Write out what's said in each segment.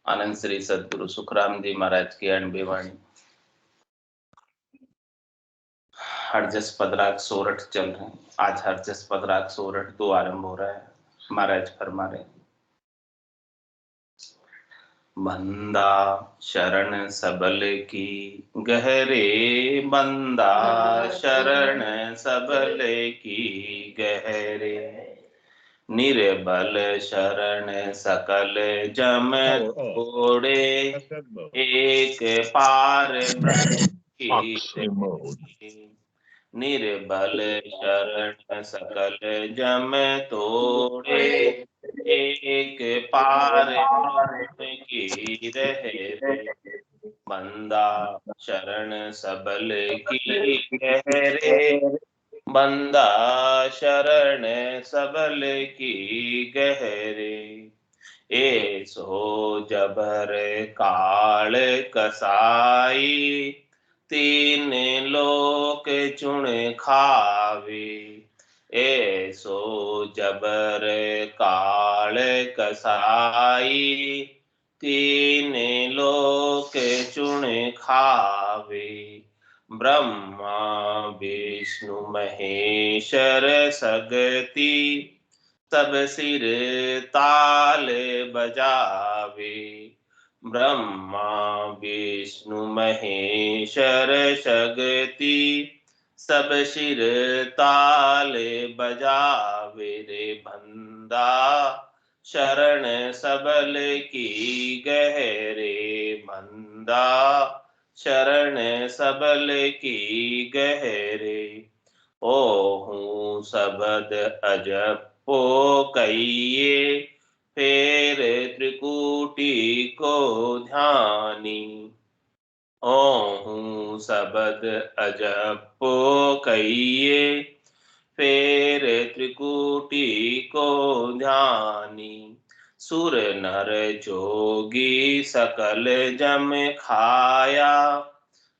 आनंद श्री सदगुरु सुखराम जी महाराज की अणबी वाणी। हरजस पदराग सोरठ चल रहे हैं। आज हरजस पदराग सोरठ 2 आरंभ हो रहा है। महाराज फरमा रहे, बंदा शरण सबल की गहरे, बंदा शरण सबल की गहरे, निर्बल शरण सकल जम छोड़े, एक पार ब्रह्म की, निर्बल शरण सकल जम तोड़े, एक पार ब्रह्म की रहे, बंदा शरण सबल की गहरे, बंदा शरण सबल की गहरे, ए सो जबर काल कसाई, तीन लोक चुन खावे, ए सो जबर काल कसाई, तीन लोक चुन खावे, ब्रह्मा विष्णु महेश्वर सगती, सब सिर ताल बजावे, ब्रह्मा विष्णु महेश्वर सगती, सब सिर ताल बजावे रे, बंदा शरण सबल की गहरे, बंदा शरण सबल की गहरे, ओहूं सबद अजपो कहिए, फेर त्रिकूटी को ध्यानी, ओहूं सबद अजपो कहिए, फेर त्रिकूटी को ध्यानी, सुर नर जोगी सकल जम खाया,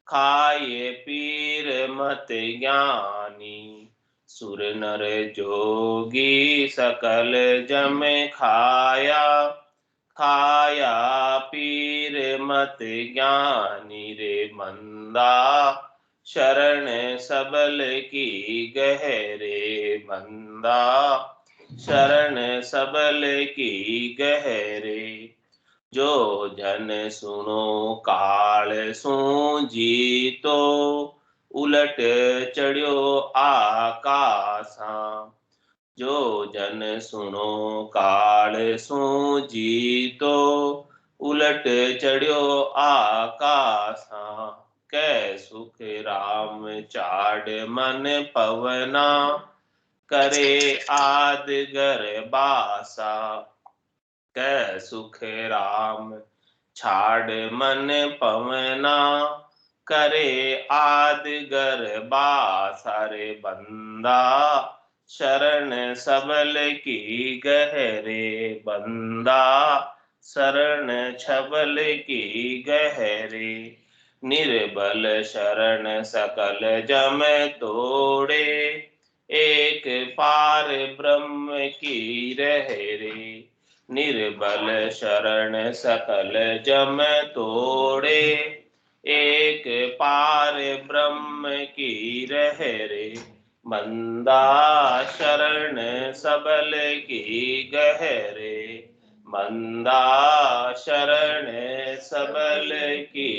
खाए पीर मत ज्ञानी, सुर नर जोगी सकल जम खाया, खाया पीर मत ज्ञानी रे, बंदा शरण सबल की गहरे, बंदा शरण सबल की गहरे, जो जन सुनो काल सू जीतो, उलट चढ़ियो आकाशा, जो जन सुनो काल सू जीतो, उलट चढ़ियो आकाशा, कै सुख राम चाड़ मन पवना, करे आदगर बासा, कै सुख राम छाड़ मन पवना, करे आदगर बासा रे, बंदा शरण सबल की गहरे, बंदा शरण छबल की गहरे, निर्बल शरण सकल जम तोड़े, एक पार ब्रह्म की रहे रे, निर्बल शरण सकल जम तोड़े, एक पार ब्रह्म की रहे रे, बंदा शरण सबल की गहरे, बंदा शरण सबल की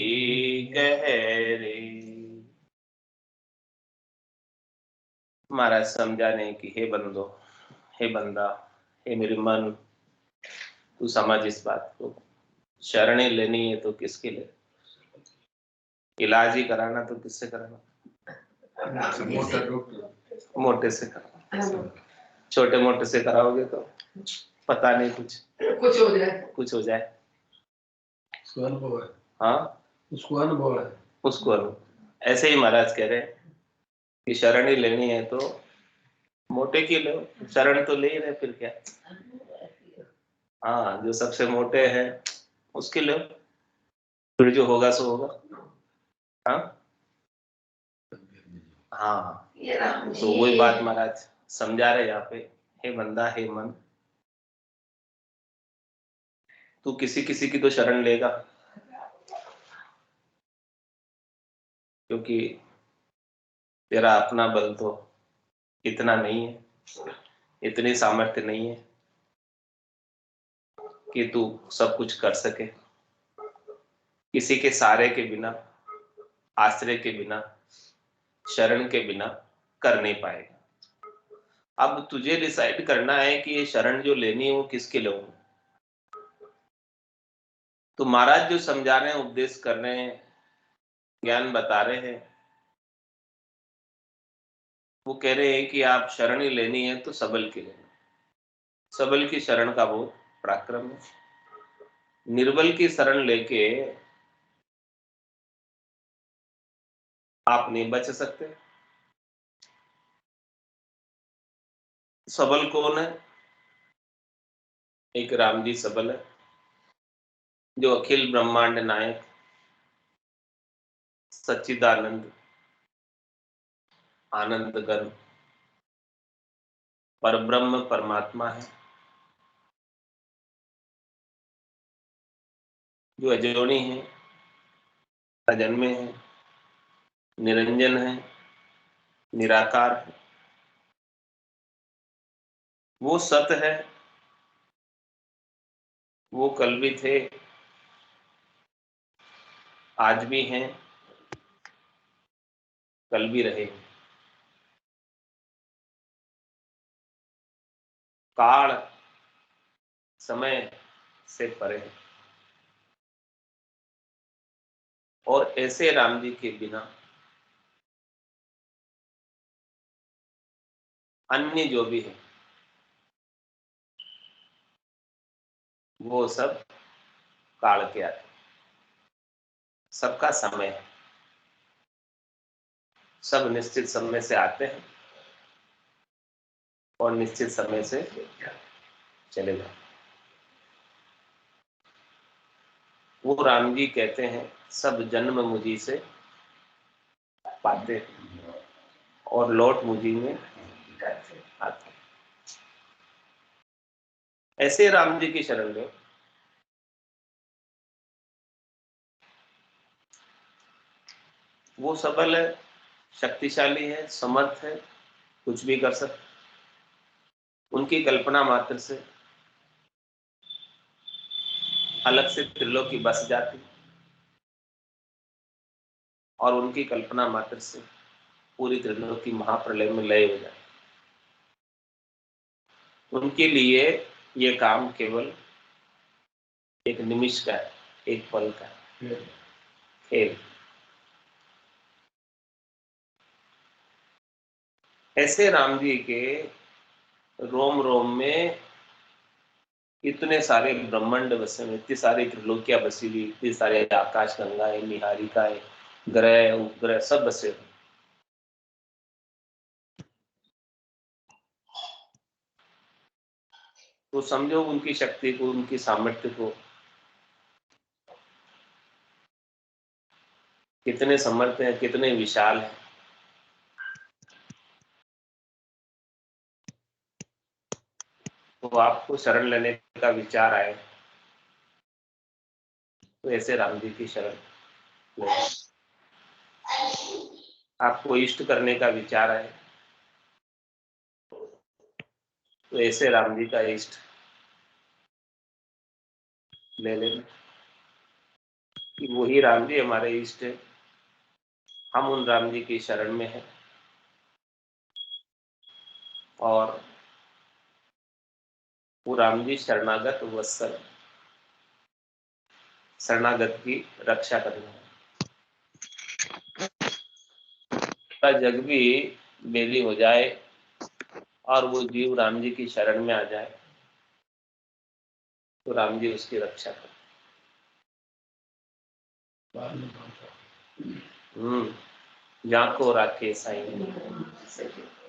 गहरे। महाराज समझाने की, हे बंदो, हे बंदा, हे मेरे मन, तू समझ इस बात को, शरणी लेनी है तो किसके लिए? इलाज ही कराना तो किससे कराना? मोटे से कराना। छोटे मोटे से कराओगे तो पता नहीं, कुछ हो जाए, कुछ हो जाए। हाँ, उसको अनुभव है, उसको अनुभव। ऐसे ही महाराज कह रहे कि शरणी लेनी है तो मोटे की लो, शरण तो ले ही रहे, फिर क्या। हाँ, जो सबसे मोटे हैं उसके लो, फिर जो होगा सो होगा। हाँ हाँ, तो वही बात महाराज समझा रहे यहाँ पे, हे बंदा, हे मन, तू किसी किसी की तो शरण लेगा, क्योंकि तेरा अपना बल तो इतना नहीं है, इतनी सामर्थ्य नहीं है कि तू सब कुछ कर सके। किसी के सहारे के बिना, आश्रय के बिना, शरण के बिना कर नहीं पाएगा। अब तुझे डिसाइड करना है कि ये शरण जो लेनी है वो किसके लिए हो। तो महाराज जो समझा रहे हैं, उपदेश कर रहे हैं, ज्ञान बता रहे हैं, वो कह रहे हैं कि आप शरण ही लेनी है तो सबल की लेना। सबल की शरण का बहुत पराक्रम है। निर्बल की शरण लेके आप नहीं बच सकते। सबल कौन है? एक राम जी सबल है, जो अखिल ब्रह्मांड नायक सच्चिदानंद आनंद घन परब्रह्म परमात्मा है, जो अजोनी है, अजन्मे है, निरंजन है, निराकार है। वो सत है, वो कल भी थे, आज भी हैं, कल भी रहे। काल समय से परे है। और ऐसे राम जी के बिना अन्य जो भी है वो सब काल के आते, सबका समय है, सब निश्चित समय से आते हैं और निश्चित समय से चले जाते। वो राम जी कहते हैं सब जन्म मुझी से पाते और लौट मुझी में आते। ऐसे राम जी की शरण लो। वो सबल है, शक्तिशाली है, समर्थ है, कुछ भी कर सकते। उनकी कल्पना मात्र से अलग से त्रिलोकी बस जाती और उनकी कल्पना मात्र से पूरी त्रिलोकी महाप्रलय में लय हो जाती। उनके लिए ये काम केवल एक निमिष का है, एक पल का खेल। ऐसे राम जी के रोम रोम में इतने सारे ब्रह्मांड बसे हुए, इतनी सारी त्रिलोकियां बसी हुई, इतनी सारे आकाश गंगाएं, निहारिकाएं, ग्रह उपग्रह सब बसे हुए। तो समझो उनकी शक्ति को, उनकी सामर्थ्य को, कितने समर्थ हैं, कितने विशाल हैं। तो आपको शरण लेने का विचार आए तो ऐसे राम जी की शरण लें। आपको इष्ट करने का विचार आए तो ऐसे राम जी का इष्ट ले लेना कि वही राम जी हमारे इष्ट है, हम उन राम जी की शरण में हैं और वो राम जी शरणागत वत्सल, शरणागत की रक्षा करना है। जग भी बेली हो जाए और वो जीव राम जी की शरण में आ जाए तो राम जी उसकी रक्षा कर। जाको राखे साईं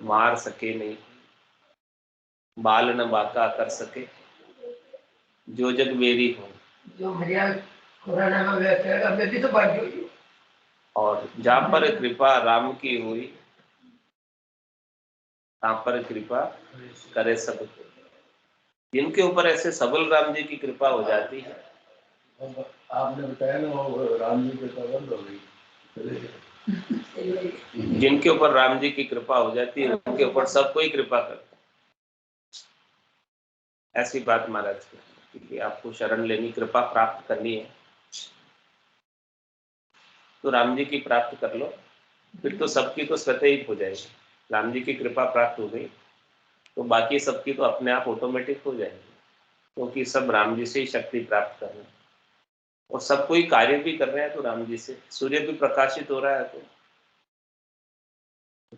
मार सके नहीं, बाल न बाका कर सके, जो जग मेरी हो। जो पुराना में बैठेगा मैं भी तो भाग्य हुई। और जहां पर कृपा राम की हुई तहां पर कृपा करे सब। जिनके ऊपर ऐसे सबल राम जी की कृपा हो जाती है अब आपने बताया ना वो राम जी की कृपा बंद हो गई, चले गए। जिनके ऊपर राम जी की कृपा हो जाती है उनके ऊपर सब कोई कृपा करता है। ऐसी बात महाराज की कि आपको शरण लेनी, कृपा प्राप्त करनी है तो राम जी की प्राप्त कर लो, फिर तो सबकी तो स्वतः ही हो जाएगी। राम जी की कृपा प्राप्त हो गई तो बाकी सबकी तो अपने आप ऑटोमेटिक हो जाएगी, क्योंकि सब राम जी से ही शक्ति प्राप्त कर रहे हैं और सब कोई कार्य भी कर रहे हैं तो राम जी से। सूर्य भी प्रकाशित हो रहा है तो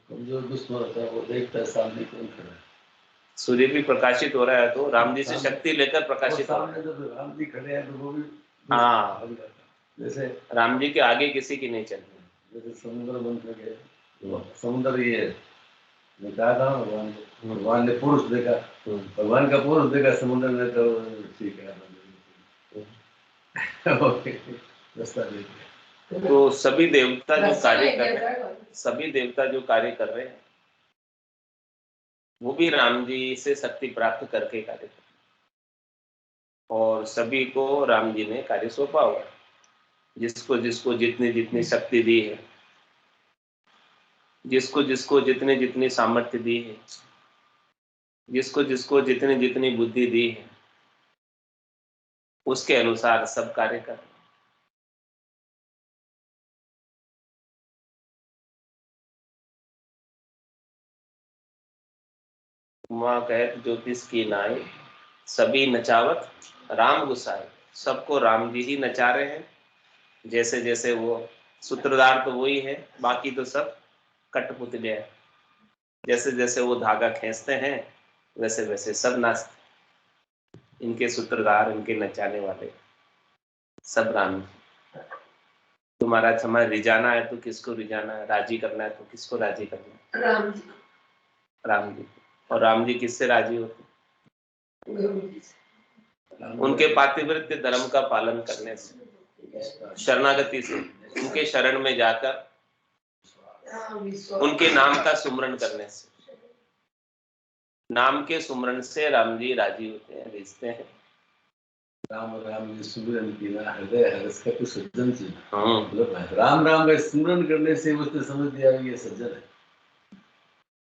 कमजोर दुश्मन होता है वो देखता है सामने कौन खड़ा है। सूर्य भी प्रकाशित हो रहा है तो राम जी से शक्ति लेकर प्रकाशित हो रहा है। जब राम जी खड़े हैं तो वो भी हाँ, जैसे राम जी के आगे किसी की नहीं चलती। जैसे समुद्र बन सके, समुद्र ये मैं कहा था भगवान को, भगवान ने पुरुष देखा, भगवान का पुरुष देखा समुद्र में तो ठीक है रास्ता देख लिया। तो सभी देवता जो कार्य कर रहे हैं, सभी देवता जो कार्य कर रहे हैं वो भी राम जी से शक्ति प्राप्त करके कार्य कर रहे हैं और सभी को राम जी ने कार्य सौंपा हुआ है। जिसको जिसको जितनी जितनी शक्ति दी है, जिसको जिसको जितनी जितनी सामर्थ्य दी है, जिसको जिसको जितनी जितनी बुद्धि दी है, उसके अनुसार सब कार्य कर रहे हैं। वहाँ कहत ज्योतिष की नाई, सभी नचावत राम गुसाई। सबको राम जी ही नचा रहे हैं। जैसे जैसे वो सूत्रधार तो वही है, बाकी तो सब कठपुतलियां हैं। जैसे जैसे वो धागा खींचते हैं वैसे वैसे सब नाचते। इनके सूत्रधार, इनके नचाने वाले सब राम जी। तो महाराज हमारे रिझाना है तो किसको रिझाना है, राजी करना है तो किसको राजी करना है? राम जी। राम जी। और राम जी किससे राजी होते? उनके पातिव्रत्य धर्म का पालन करने से, शरणागति से, उनके शरण में जाकर उनके नाम का सुमरन करने से। नाम के सुमरन से राम जी राजी होते हैं, रिझते हैं। राम राम जी सुमिरन की ना हृदय हर्ष का कुछ सज्जन से, मतलब राम राम का स्मरण करने से उसने समझ लिया ये सज्जन है।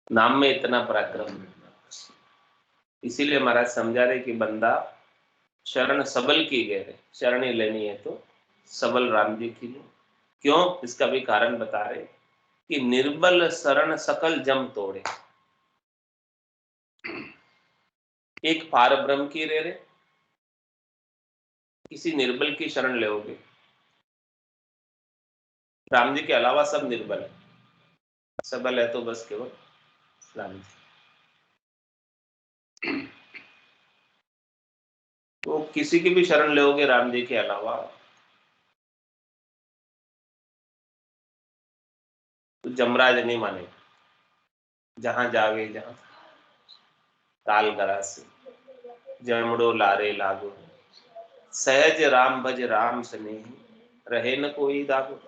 नाम में इतना पराक्रम, इसीलिए महाराज समझा रहे कि बंदा शरण सबल की गए, शरण ही लेनी है तो सबल राम जी की लो। क्यों? इसका भी कारण बता रहे कि निर्बल शरण सकल जम तोड़े। एक पार ब्रह्म की रे रे, किसी निर्बल की शरण लेोगे। राम जी के अलावा सब निर्बल है, सबल है तो बस केवल राम जी। तो किसी की भी शरण लोगे राम जी के अलावा तो जमराज नहीं माने। जहां जागे जहां ताल गरासी, जमड़ो लारे लागो, सहज राम भज राम स्नेही, रहे न कोई दागो।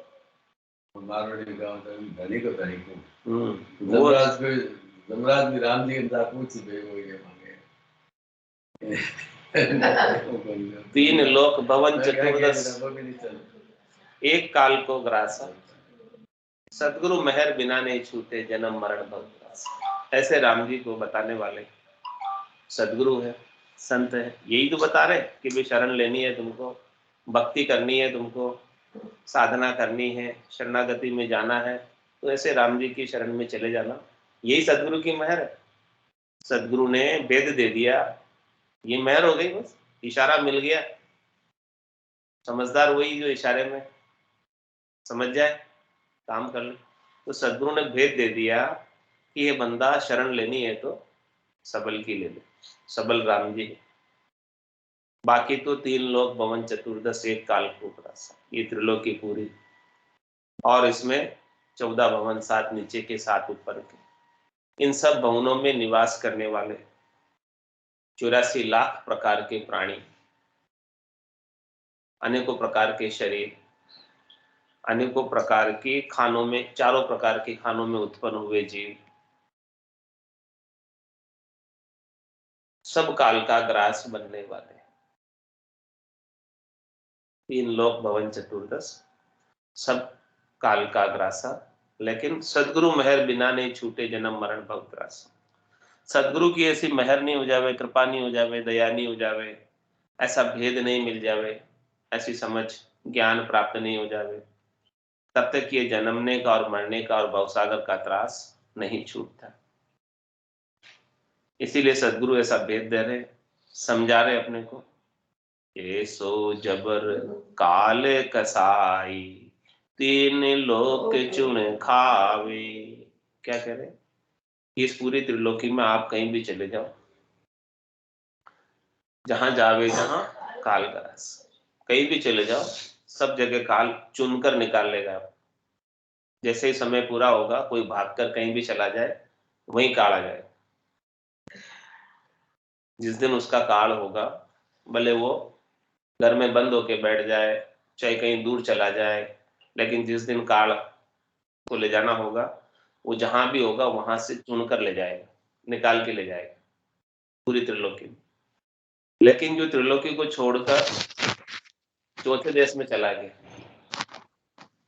मारवाड़ी गांव धनी को धनी को जमराज भी राम जी के साथ पूछ वो ये मांगे। तीन लोक भवन चतुर्दश, एक काल को ग्रासा, सदगुरु मेहर बिना नहीं छूटे जन्म मरण भव। ऐसे राम जी को बताने वाले सदगुरु है, संत है, यही तो बता रहे कि भाई शरण लेनी है तुमको, भक्ति करनी है तुमको, साधना करनी है, शरणागति में जाना है तो ऐसे राम जी की शरण में चले जाना। यही सदगुरु की मेहर है। सदगुरु ने वेद दे दिया, ये मेहर हो गई, बस इशारा मिल गया। समझदार वही जो इशारे में समझ जाए, काम कर ले। तो सदगुरु ने भेद दे दिया कि ये बंदा शरण लेनी है तो सबल की ले ले, सबल राम जी। बाकी तो तीन लोक भवन चतुर्दश, एक कालकूट रासा, ये त्रिलोकी पूरी। और इसमें 14 भवन, 7 नीचे के 7 ऊपर के, इन सब भवनों में निवास करने वाले 84 लाख प्रकार के प्राणी, अनेकों प्रकार के शरीर, अनेकों प्रकार के खानों में, चारों प्रकार के खानों में उत्पन्न हुए जीव, सब काल का ग्रास बनने वाले। तीन लोक भवन चतुर्दश, सब काल का ग्रासा, लेकिन सदगुरु मेहर बिना नहीं छूटे जन्म मरण भव त्रासा। सदगुरु की ऐसी मेहर नहीं हो जावे, कृपा नहीं हो जावे, दया नहीं हो जावे, ऐसा भेद नहीं मिल जावे, ऐसी समझ ज्ञान प्राप्त नहीं हो जावे, तब तक ये जन्मने का और मरने का और भवसागर का त्रास नहीं छूटता। इसीलिए सदगुरु ऐसा भेद दे रहे, समझा रहे अपने को। ऐसो जबर काल कसाई, तीन लोक चुन खावे। क्या कह रहे? इस पूरी त्रिलोकी में आप कहीं भी चले जाओ, जहां जावे जहां काल का रस, कहीं भी चले जाओ, सब जगह काल चुनकर निकाल लेगा। जैसे ही समय पूरा होगा, कोई भागकर कहीं भी चला जाए, वहीं काल आ जाए। जिस दिन उसका काल होगा, भले वो घर में बंद होके बैठ जाए, चाहे कहीं दूर चला जाए, लेकिन जिस दिन काल को ले जाना होगा, वो जहां भी होगा वहां से चुनकर ले जाएगा, निकाल के ले जाएगा पूरी त्रिलोकी में। लेकिन जो त्रिलोकी को छोड़कर चौथे देश में चला गया,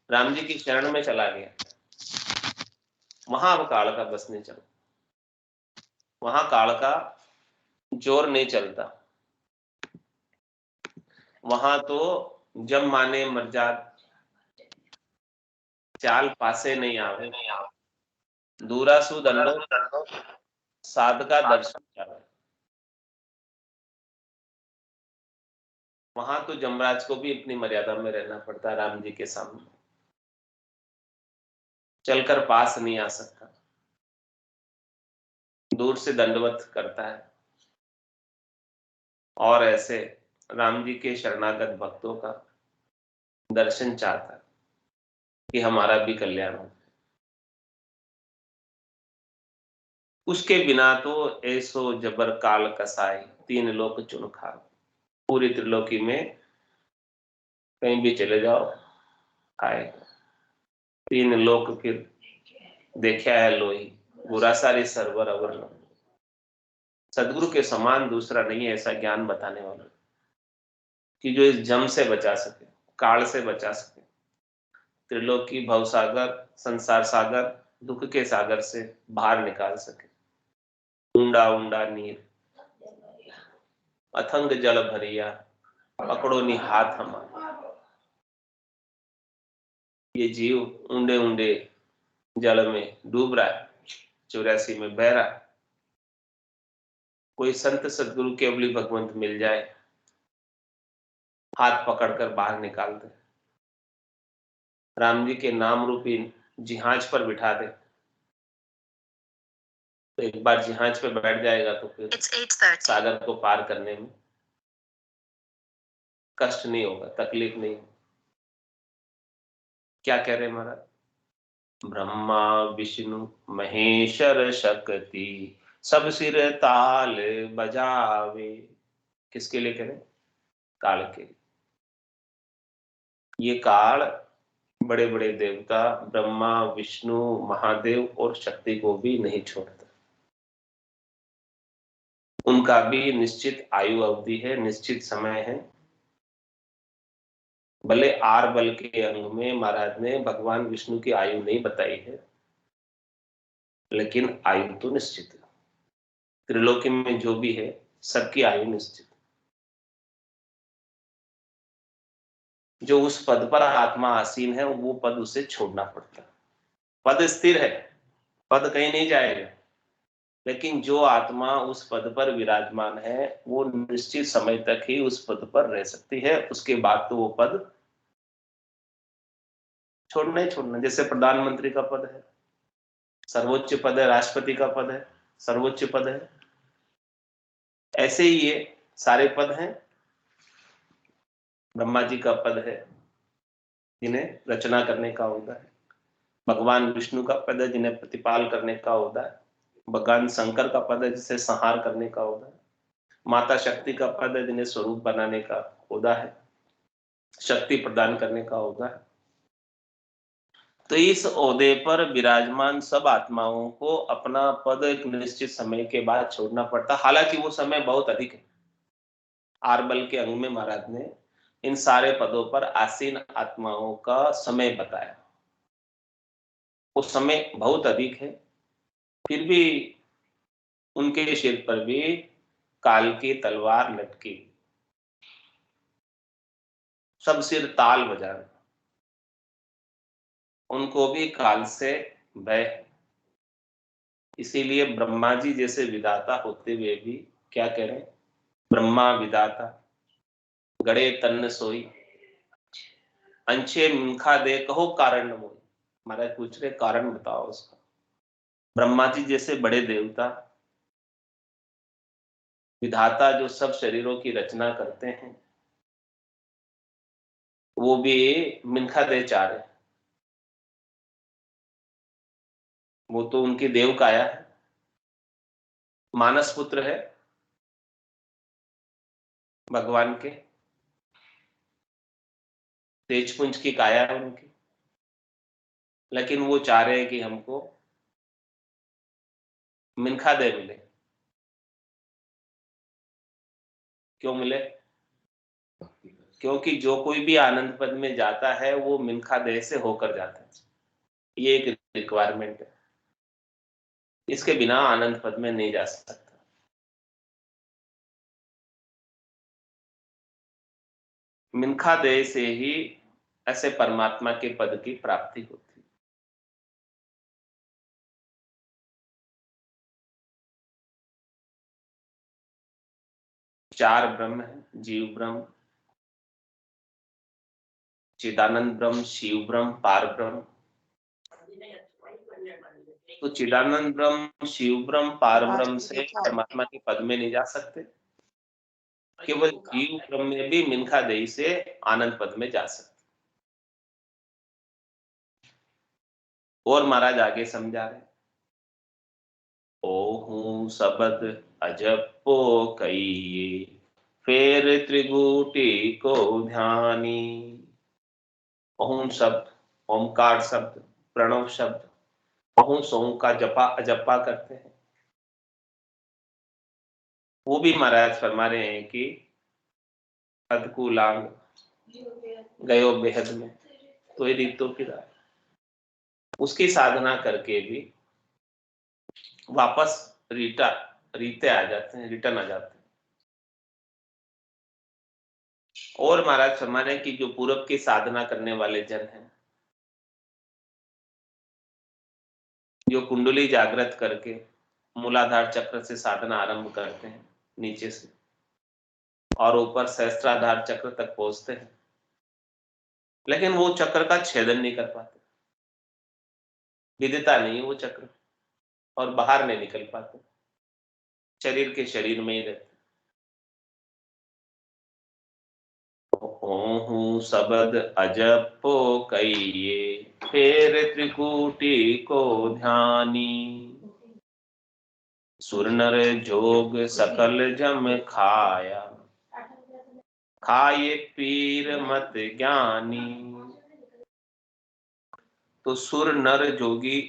राम जी की शरण में चला गया, वहां अब काल का बस नहीं चलता, वहां काल का जोर नहीं चलता। वहां तो जब माने मर्जाद, चाल पासे नहीं आवे, दूरा सु दंडो साधका दर्शन चावे। वहां तो जमराज को भी अपनी मर्यादा में रहना पड़ता है, राम जी के सामने चलकर पास नहीं आ सकता, दूर से दंडवत करता है। और ऐसे राम जी के शरणागत भक्तों का दर्शन चाहता है कि हमारा भी कल्याण हो। उसके बिना तो ऐसो जबर काल कसाई, तीन लोक चुन खाओ। पूरी त्रिलोकी में कहीं भी चले जाओ, आए तीन लोक के देखा है लोही, बुरा सारी सरवर अवर लो। सदगुरु के समान दूसरा नहीं है ऐसा ज्ञान बताने वाला, कि जो इस जम से बचा सके, काल से बचा सके, त्रिलोकी भवसागर संसार सागर दुख के सागर से बाहर निकाल सके। ऊंडा ऊंडा नीर अथंग जल भरिया, पकड़ो नी हाथ हमारा। ये जीव ऊंडे ऊंडे जल में डूब रहा है, 84 में बह रहा है। कोई संत सदगुरु केवली भगवंत मिल जाए, हाथ पकड़कर बाहर निकाल दे, राम जी के नाम रूपी जिहाज पर बिठा दे, तो एक बार जिहाज पे बैठ जाएगा तो फिर सागर को पार करने में कष्ट नहीं होगा, तकलीफ नहीं होगी। क्या कह रहे महाराज? ब्रह्मा विष्णु महेश्वर शक्ति, सब सिर ताल बजावे। किसके लिए कह रहे? काल के। ये काल बड़े बड़े देवता ब्रह्मा विष्णु महादेव और शक्ति को भी नहीं छोड़ता। उनका भी निश्चित आयु अवधि है, निश्चित समय है। भले आर बल के अंग में महाराज ने भगवान विष्णु की आयु नहीं बताई है, लेकिन आयु तो निश्चित है। त्रिलोकी में जो भी है सबकी आयु निश्चित। जो उस पद पर आत्मा आसीन है वो पद उसे छोड़ना पड़ता है। पद स्थिर है, पद कहीं नहीं जाएगा, लेकिन जो आत्मा उस पद पर विराजमान है वो निश्चित समय तक ही उस पद पर रह सकती है, उसके बाद तो वो पद छोड़ना ही छोड़ना। जैसे प्रधानमंत्री का पद है, सर्वोच्च पद है, राष्ट्रपति का पद है, सर्वोच्च पद है, ऐसे ही ये सारे पद हैं। ब्रह्मा जी का पद है जिन्हें रचना करने का होता है, भगवान विष्णु का पद है जिन्हें प्रतिपाल करने का होता है, भगवान शंकर का पद है जिसे संहार करने का होता है, माता शक्ति का पद है जिन्हें स्वरूप बनाने का होता है, शक्ति प्रदान करने का होता है। तो इस ओहदे पर विराजमान सब आत्माओं को अपना पद एक निश्चित समय के बाद छोड़ना पड़ता, हालांकि वो समय बहुत अधिक है। आरबल के अंग में महाराज ने इन सारे पदों पर आसीन आत्माओं का समय बताया। वो समय बहुत अधिक है, फिर भी उनके सिर पर भी काल की तलवार लटकी, सब सिर ताल बजाना, उनको भी काल से भय है। इसीलिए ब्रह्मा जी जैसे विधाता होते हुए भी क्या कह रहे हैं, ब्रह्मा विधाता गड़े तन्न सोई, अंशे मुखा दे कहो कारण न मोई। महाराज पूछ रहे कारण बताओ उसका। ब्रह्मा जी जैसे बड़े देवता विधाता जो सब शरीरों की रचना करते हैं, वो भी मिनखा दे चाह रहे, वो तो उनकी देव काया है, मानस पुत्र है भगवान के, तेजपुंज की काया है उनकी, लेकिन वो चाह रहे हैं कि हमको मिनखा दे मिले। क्यों मिले? क्योंकि जो कोई भी आनंद पद में जाता है वो मिनखा देह से होकर जाता है, ये एक रिक्वायरमेंट है, इसके बिना आनंद पद में नहीं जा सकता। मिनखा देह से ही ऐसे परमात्मा के पद की प्राप्ति होती है। चार ब्रह्म है, जीव ब्रह्म, चिदानंद ब्रह्म, शिव ब्रह्म, पार ब्रह्म। तो चिदानंद ब्रह्म, शिव ब्रह्म, पार ब्रह्म से परमात्मा के पद में नहीं जा सकते, केवल जीव ब्रह्म में भी मिनखा देही से आनंद पद में जा सकते। और महाराज आगे समझा रहे, ओहू शब्द अजपो कहिए, फेर त्रिगुटी को ध्यानी। ओम शब्द, ओमकार शब्द, प्रणव शब्द, ओम सोम का जपा अजपा करते हैं। वो भी महाराज फरमा रहे हैं कि अदकुलांग गयो बेहद में, तो ये रीतो की राह, उसकी साधना करके भी वापस रीते आ जाते हैं, रिटर्न आ जाते हैं। और महाराज फरमा रहे हैं कि जो पूरब की साधना करने वाले जन हैं, जो कुंडली जागृत करके मूलाधार चक्र से साधना आरंभ करते हैं नीचे से, और ऊपर सहस्त्राधार चक्र तक पहुंचते हैं, लेकिन वो चक्र का छेदन नहीं कर पाते, विदिता नहीं वो चक्र, और बाहर नहीं निकल पाते, शरीर के शरीर में ही रहते। ओहू शब्द अजपो कहिए, फेर त्रिकुटी को ध्यानी। सुर नर जोग सकल जम खाया, खाए पीर मत ज्ञानी। तो सुर नर जोगी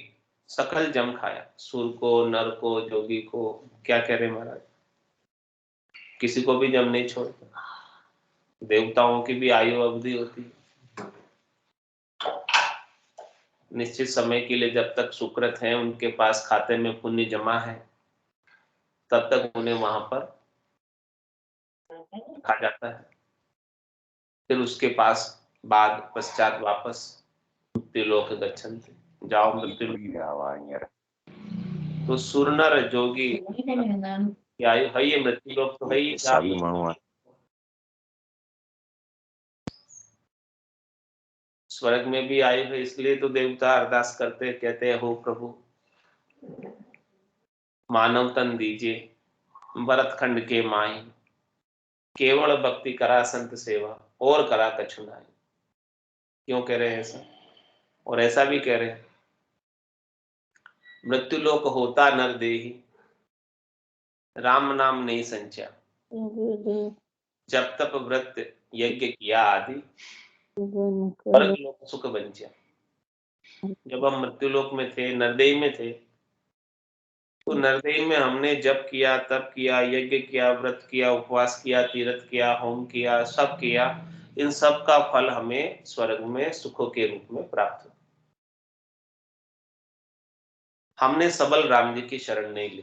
सकल जम खाया, सुर को, नर को, जोगी को, क्या कह रहे महाराज, किसी को भी जम नहीं छोड़ता। देवताओं की भी आयु अवधि होती है, निश्चित समय के लिए, जब तक सुकृत हैं, उनके पास खाते में पुण्य जमा है, तब तक उन्हें वहां पर रखा जाता है, फिर उसके पास बाद पश्चात वापस मृत्युलोक गच्छन्ति, जाओ मृत्यु। तो सुरनर जोगी आयु है, ये मृत्युलोक तो है ही, स्वर्ग में भी आयु है, इसलिए तो देवता अरदास करते, कहते हैं, हो प्रभु मानव तन दीजिए, भरत खंड के माई, केवल भक्ति करा संत सेवा, और करा कछु नाई। क्यों कह रहे हैं ऐसा? और ऐसा भी कह रहे हैं, मृत्युलोक होता नर देही, राम नाम नहीं संचा, जब तप व्रत यज्ञ किया आदि, स्वर्ग लोक सुख बंचा। जब हम मृत्युलोक में थे, नरदेही में थे, तो नरदेही में हमने जप किया, तप किया, यज्ञ किया, व्रत किया, उपवास किया, तीर्थ किया, होम किया, सब किया, इन सब का फल हमें स्वर्ग में सुखों के रूप में प्राप्त हो। हमने सबल राम जी की शरण नहीं ली,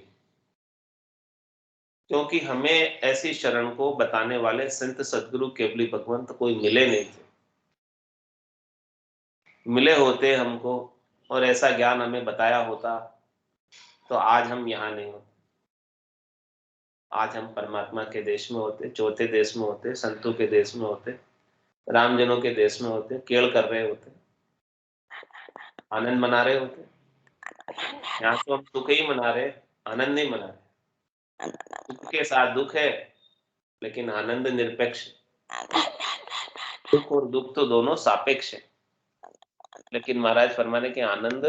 क्योंकि हमें ऐसी शरण को बताने वाले संत सदगुरु केवली भगवंत कोई मिले नहीं थे। मिले होते हमको और ऐसा ज्ञान हमें बताया होता तो आज हम यहाँ नहीं होते। आज हम परमात्मा के देश में होते, चौथे देश में होते, संतों के देश में होते, रामजनों के देश में होते, केल कर रहे होते, आनंद मना रहे होते। यहाँ तो हम सुख ही मना रहे, आनंद नहीं मना रहे। सुख के साथ दुख है, लेकिन आनंद निरपेक्ष है। सुख और दुख तो दोनों सापेक्ष है, लेकिन महाराज फरमाने के आनंद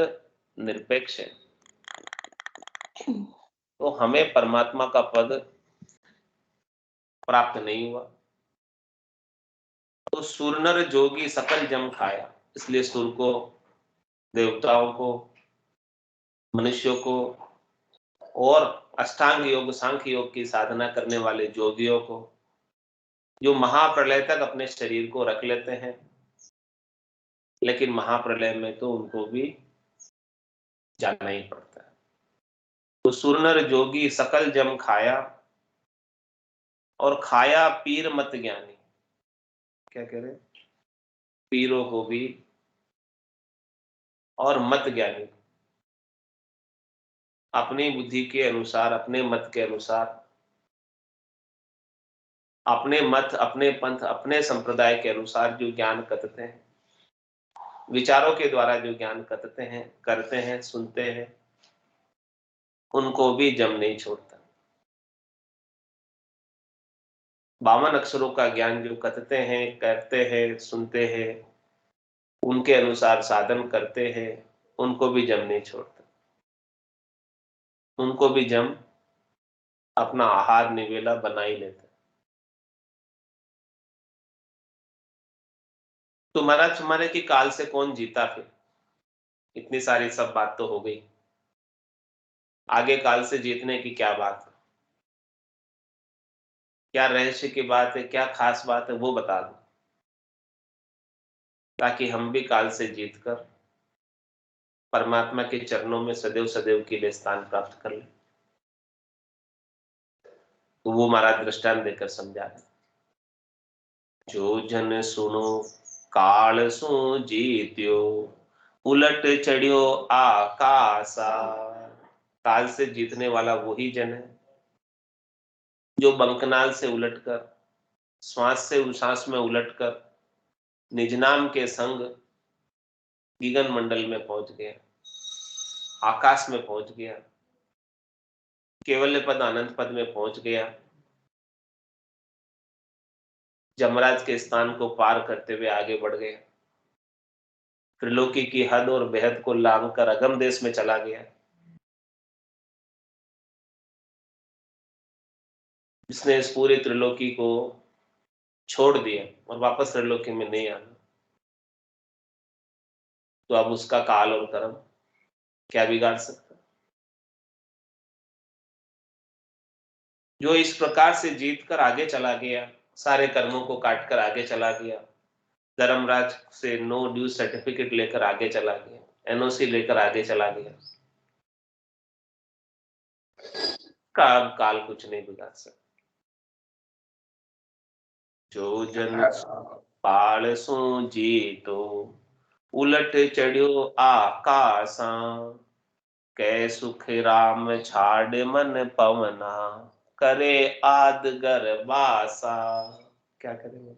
निरपेक्ष है। तो हमें परमात्मा का पद प्राप्त नहीं हुआ। तो सुर नर जोगी सकल जम खाया, इसलिए सुर को, देवताओं को, मनुष्यों को और अष्टांग योग सांख्य योग की साधना करने वाले जोगियों को, जो महाप्रलय तक अपने शरीर को रख लेते हैं, लेकिन महाप्रलय में तो उनको भी जाना ही पड़ता है। तो सुरनर जोगी सकल जम खाया, और खाया पीर मत ज्ञानी। क्या कह रहे? पीरों को भी और मत ज्ञानी, अपनी बुद्धि के अनुसार, अपने मत के अनुसार, अपने मत, अपने पंथ, अपने संप्रदाय के अनुसार जो ज्ञान कथते हैं, विचारों के द्वारा जो ज्ञान कथते हैं, करते हैं, सुनते हैं, उनको भी जम नहीं छोड़ता। 52 अक्षरों का ज्ञान जो कथते हैं, करते हैं, सुनते हैं, उनके अनुसार साधन करते हैं, उनको भी जम नहीं छोड़ता। उनको भी जम अपना आहार निवेला बना ही लेता। तो महाराज हमारे की काल से कौन जीता? फिर इतनी सारी सब बात तो हो गई, आगे काल से जीतने की क्या बात है? क्या रहस्य की बात है, क्या खास बात है, वो बता दो, ताकि हम भी काल से जीतकर परमात्मा के चरणों में सदैव सदैव के लिए स्थान प्राप्त कर ले। तो वो महाराज दृष्टांत देकर समझा रहे, जो जन सुनो काल सो जीत्यो, उलट चढ़ियो आकाशा। काल से जीतने वाला वही जन है जो बंकनाल से उलटकर, श्वास से उश्वास में उलटकर, निज नाम के संग गगन मंडल में पहुंच गया, आकाश में पहुंच गया, केवल्य पद आनंद पद में पहुंच गया, जमराज के स्थान को पार करते हुए आगे बढ़ गया, त्रिलोकी की हद और बेहद को लांघ कर अगम देश में चला गया। जिसने इस पूरी त्रिलोकी को छोड़ दिया और वापस त्रिलोकी में नहीं आना, तो अब उसका काल और कर्म क्या बिगाड़ सकता? जो इस प्रकार से जीत कर आगे चला गया, सारे कर्मों को काट कर आगे चला गया, धर्मराज से नो ड्यू सर्टिफिकेट लेकर आगे चला गया, एनओसी लेकर आगे चला गया, काल कुछ नहीं बिगाड़ सकता। जो जन पाल सो जीतो, उलट चढ़ियो आकाशा। कै सुख राम छाड़ मन पवना, करे आदगर बासा। क्या करेंगे?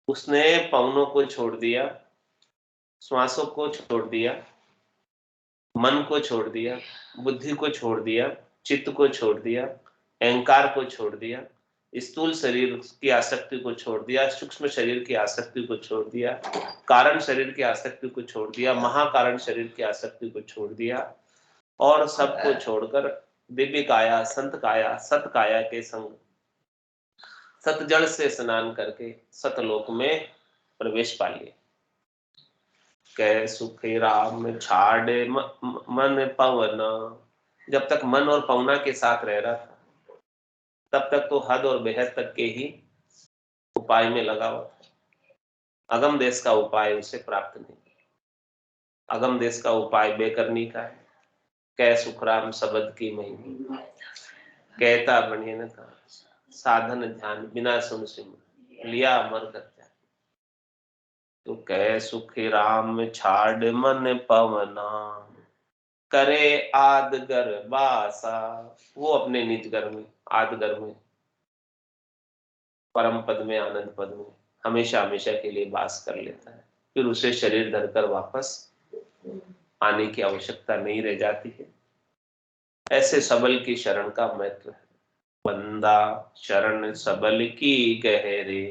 उसने पवनों को छोड़ दिया, श्वासों को छोड़ दिया, मन को छोड़ दिया, बुद्धि को छोड़ दिया, चित्त को छोड़ दिया, अहंकार को छोड़ दिया, स्थूल शरीर की आसक्ति को छोड़ दिया, सूक्ष्म शरीर की आसक्ति को छोड़ दिया, कारण शरीर की आसक्ति को छोड़ दिया, महाकारण शरीर की आसक्ति को छोड़ दिया, और सबको छोड़कर दिव्य काया, संत काया, सत काया के संग सत जल से स्नान करके सतलोक में प्रवेश पा लिया। कै सुख राम छाड़े मन पवना। जब तक मन और पवना के साथ रह रहा था, तब तक तो हद और बेहद तक के ही उपाय में लगा हुआ था। अगम देश का उपाय उसे प्राप्त नहीं। अगम देश का उपाय बेकरनी का है। कै सुखराम शब्द की महिमा, कहता बनिए न कहा, साधन ध्यान बिना सुन सिम लिया अमर कर जाए। तो कै सुखी राम छाड़ मन पवना, करे आदगर बासा। वो अपने निज घर में, आदगर में, परम पद में, आनंद पद में हमेशा हमेशा के लिए वास कर लेता है। फिर उसे शरीर धरकर वापस आने की आवश्यकता नहीं रह जाती है। ऐसे सबल की शरण का महत्व है। बंदा शरण सबल की गहरे,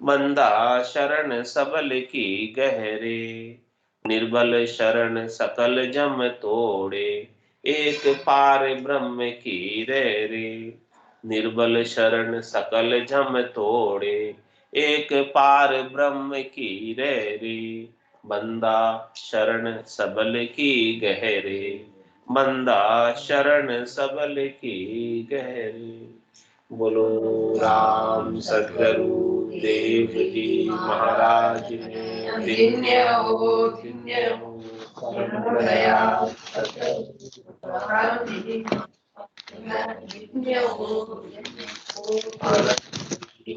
बंदा शरण सबल की गहरे, निर्बल शरण सकल जम तोड़े, एक पार ब्रह्म की रे। निर्बल शरण सकल जम तोड़े, एक पार ब्रह्म की रे। बंदा शरण सबल की गहरे, बंदा शरण सबल की गहरे। बोलो राम सद्गुरु देव जी महाराज ने दिव्य हो, दिव्य हो। परम दया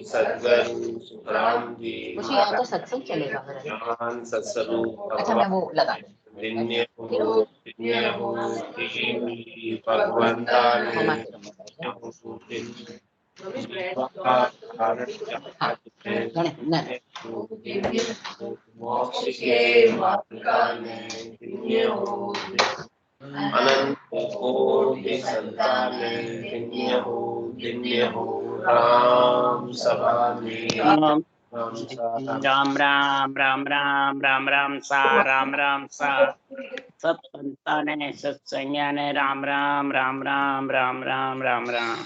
सद्गुरु सुखराम जी मुझे यहाँ तो सत्संग चलेगा। ज्ञान सत्स्वरूप अच्छा मैं वो लगा दिव्य हो, दिव्य हो। भगवंता मोक्ष के मार्ग में दिव्य हो, अनंत कोटि संतान दिव्य हो, दिव्य हो। राम सभा में राम राम राम राम राम राम राम सा राम राम सा सत्संताने सत्संज्ञाने राम राम राम राम राम राम राम राम।